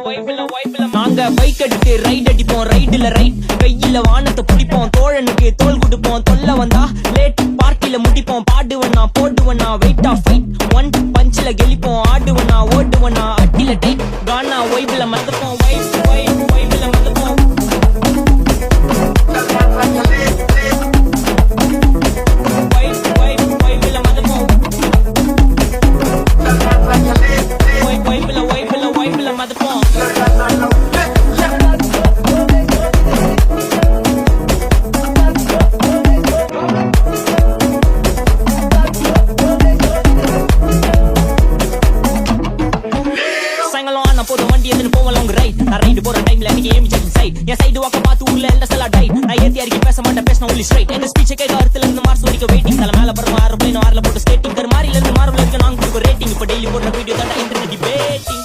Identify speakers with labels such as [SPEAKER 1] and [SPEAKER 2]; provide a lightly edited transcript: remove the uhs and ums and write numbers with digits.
[SPEAKER 1] நாங்க பைக் எடுத்து ரைட் அடிப்போம், ரைடுல ரைட் கையில வானத்தை பிடிப்போம், தோழனுக்கு தோல் கொடுப்போம், தொல்ல வந்தா லேட் பார்ட்டில முடிப்போம், பாடுவனா போடுவனா வெயிட் ஆஃப் ஃபைட் ஒன் பஞ்சில கெளிப்போம், ஆடுவனா ஓடுவனா அட்டில டைட் கானா வைப்ல மறந்துப்போம், வைப்ல மறந்துப்போம். நான் ரைடு போற டைம்ல நீங்க ஏமி செக் சைட் என் சைடு வாக்க பார்த்து ஊர்ல எல்லாம் செல்லா டைட் நான் ஏத்தி அடிக்கி பேச மாட்டேன் பேசின ஒன்லி ஸ்ட்ரைட் எங்க ஸ்பீச் கேட்க அர்த்தல இருந்து மார்ஸ் வரைக்கும் வெயிட்டிங் தல மேல பறக்கும் ஏரோப்ளேன் ஆர்ல போட்டு ஸ்கேட்டிங் மாரில இருந்து மார்வல் இருக்கு நாங்க கொடுக்க ரேட்டிங் இப்ப டெய்லி போடுற வீடியோ தான் இன்டர்நெட் டிபேட்டிங்